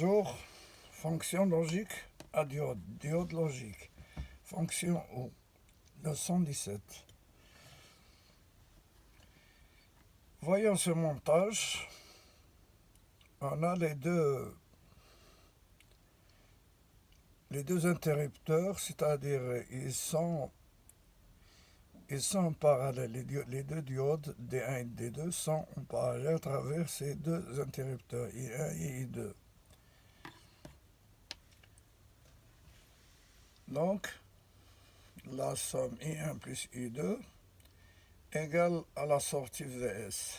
Bonjour, fonction logique à diode, diode logique, fonction O, 217. Voyons ce montage. On a les deux interrupteurs, c'est-à-dire ils sont parallèles. Les deux diodes D1 et D2 sont en parallèle à travers ces deux interrupteurs, I1 et I2. Donc, la somme I1 plus I2 égale à la sortie Vs.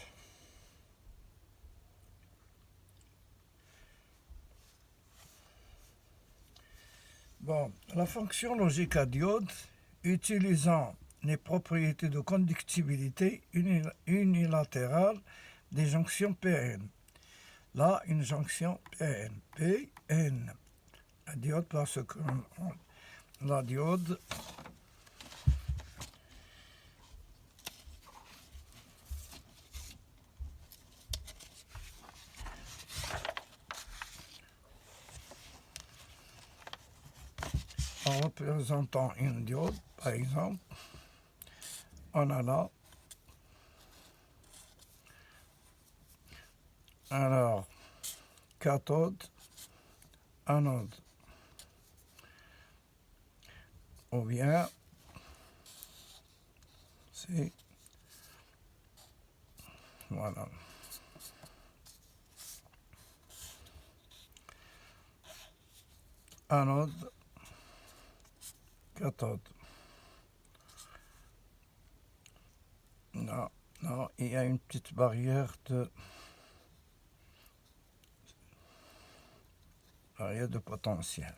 Bon, la fonction logique à diode, utilisant les propriétés de conductibilité unilatérale des jonctions PN. Là, une jonction PN. PN. La diode, parce que la diode en représentant une diode, par exemple, on a là, alors, cathode, anode, ou bien, c'est, voilà, anode, cathode. Non, non, il y a une petite barrière de potentiel.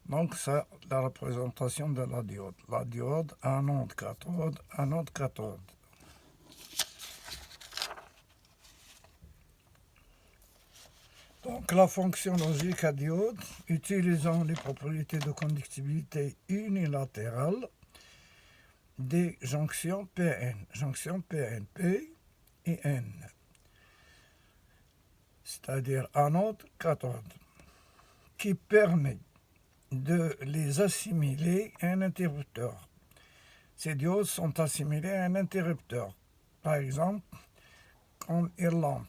Donc, c'est la représentation de la diode. La diode, anode, cathode, anode, cathode. Donc, la fonction logique à diode, utilisant les propriétés de conductibilité unilatérale des jonctions PN. Jonctions PN, P et N. C'est-à-dire anode, cathode, qui permet de les assimiler à un interrupteur. Ces diodes sont assimilées à un interrupteur. Par exemple, comme une lampe.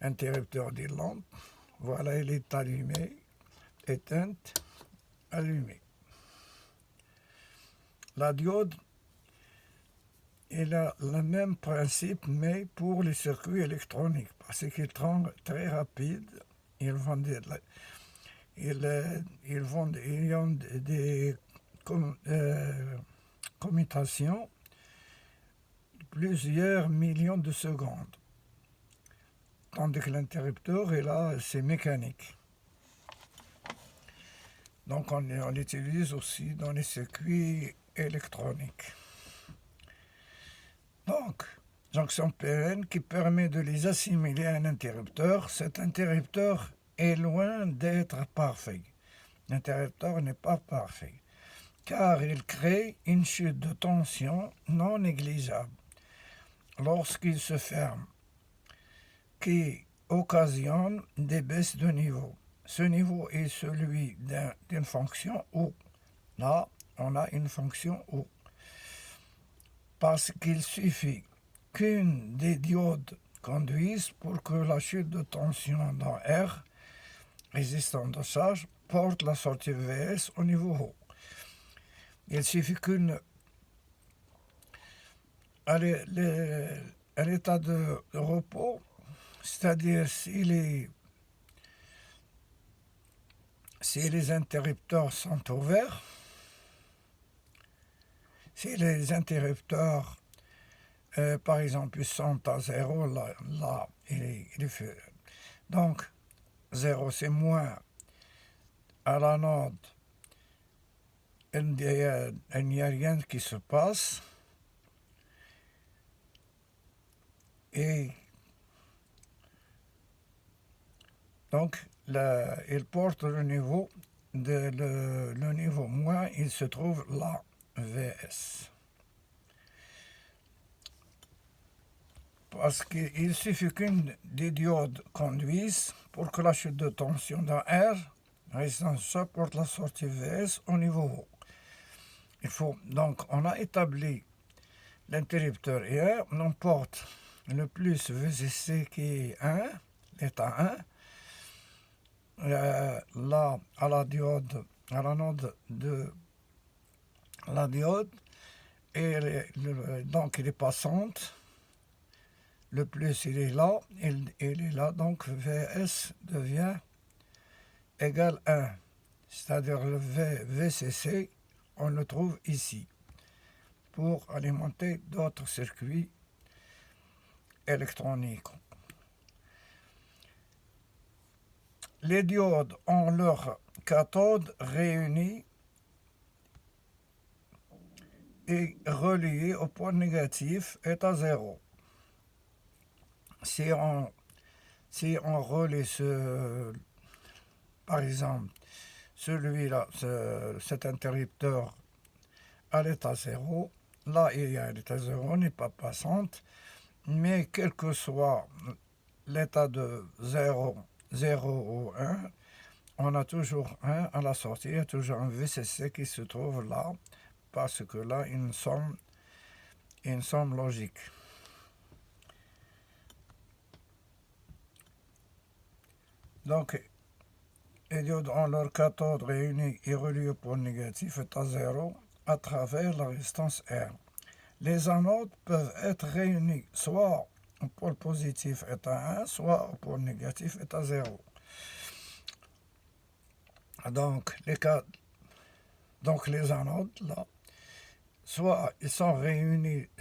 Interrupteur d'une lampe. Voilà, elle est allumée, éteinte, allumée. La diode, elle a le même principe, mais pour les circuits électroniques, parce qu'ils sont très rapides. Ils ont des commutations de plusieurs millions de secondes. Tandis que l'interrupteur est là, c'est mécanique. Donc on l'utilise aussi dans les circuits électroniques. Donc, jonction PN qui permet de les assimiler à un interrupteur. Cet interrupteur est loin d'être parfait. L'interrupteur n'est pas parfait, car il crée une chute de tension non négligeable lorsqu'il se ferme, qui occasionne des baisses de niveau. Ce niveau est celui d'une fonction O. Là, on a une fonction O. Parce qu'il suffit qu'une des diodes conduise pour que la chute de tension dans R, résistance de charge, porte la sortie Vs au niveau haut. Il suffit qu'une à l'état de repos, c'est-à-dire si les interrupteurs sont ouverts, si les interrupteurs, par exemple, sont à 0, là il est fait. Donc, 0 c'est moins. À l'anode, il n'y a rien qui se passe. Et donc, il porte le niveau, le niveau moins, il se trouve là, Vs. Parce qu'il suffit qu'une des diodes conduise pour que la chute de tension dans R, résistance supporte la sortie VS au niveau haut. Donc, on a établi l'interrupteur IR, on porte le plus VCC qui est 1, l'état 1, là, à la diode, à la node de la diode, et donc il est passante. Le plus il est là, il est là, donc VS devient égal 1. C'est-à-dire le VCC, on le trouve ici, pour alimenter d'autres circuits électroniques. Les diodes ont leur cathode réunie et reliée au point négatif état 0. Si on relie par exemple, celui-là, cet interrupteur à l'état 0, là il y a l'état 0, n'est pas passante, mais quel que soit l'état de 0 ou 1, on a toujours 1 à la sortie, il y a toujours un VCC qui se trouve là, parce que là, il y a une somme logique. Donc, les diodes ont leur cathode réunie et reliée au pôle négatif état 0 à travers la résistance R. Les anodes peuvent être réunies soit au pôle positif état 1, soit au pôle négatif état 0. Donc, les anodes, là, soit ils sont reliés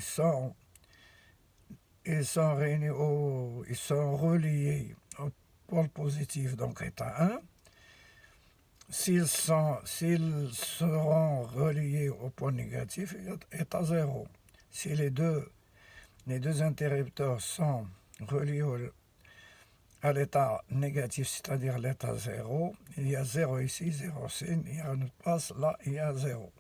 au pôle positif, donc état 1. S'ils seront reliés au pôle négatif, état 0. Si les deux interrupteurs sont reliés à l'état négatif, c'est-à-dire l'état 0, il y a 0 ici, 0 ici, il y a une passe, là, il y a 0.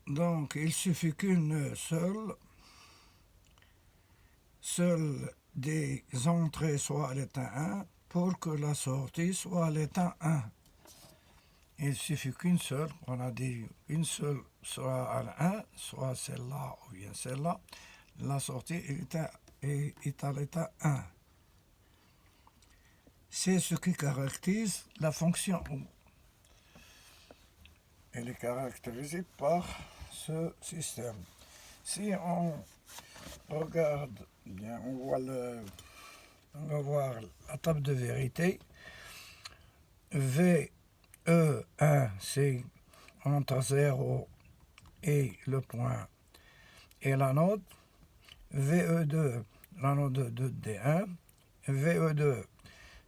Donc, il suffit qu'une seule des entrées soit à l'état 1 pour que la sortie soit à l'état 1. Il suffit qu'une seule, on a dit une seule soit à 1, soit celle-là ou bien celle-là, la sortie est à l'état 1. C'est ce qui caractérise la fonction O. Elle est caractérisée par ce système. Si on regarde bien, on va voir la table de vérité. VE1, c'est entre 0 et le point et l'anode. VE2, l'anode de D1. VE2,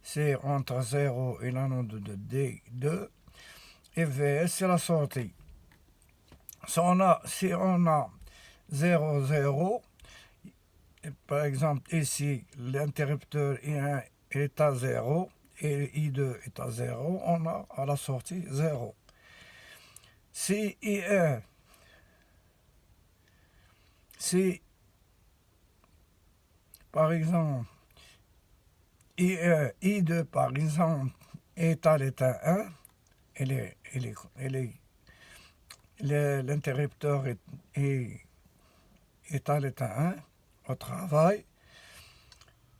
c'est entre 0 et l'anode de D2. Et VS, c'est la sortie. Si on a 0, 0, par exemple ici, l'interrupteur I1 est à 0 et I2 est à 0, on a à la sortie 0. Si I1, si par exemple I1, I2 par exemple est à l'état 1, l'interrupteur est à l'état 1 au travail.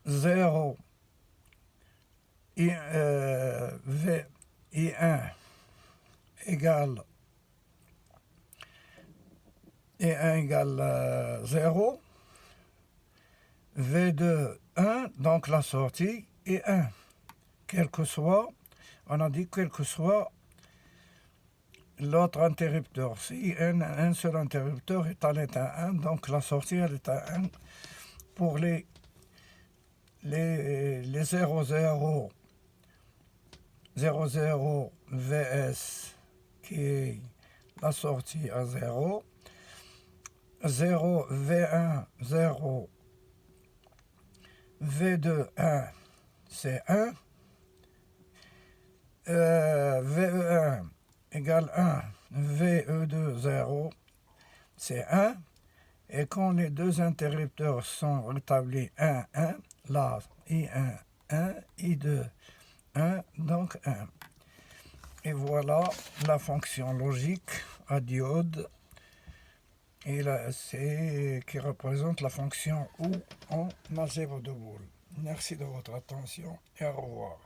0 I1 égale 0. V2 1, donc la sortie est 1, quel que soit On a dit quel que soit l'autre interrupteur. Si un seul interrupteur est à l'état 1, donc la sortie à l'état 1 pour les 00 VS qui est la sortie à 0, 0 V1 0 V2 1 c'est 1, VE1 égale 1, VE2 0 c'est 1, et quand les deux interrupteurs sont rétablis 1, 1, là I1, 1, I2, 1, donc 1. Et voilà la fonction logique à diode, et là, c'est qui représente la fonction U en algèbre de Boole. Merci de votre attention et au revoir.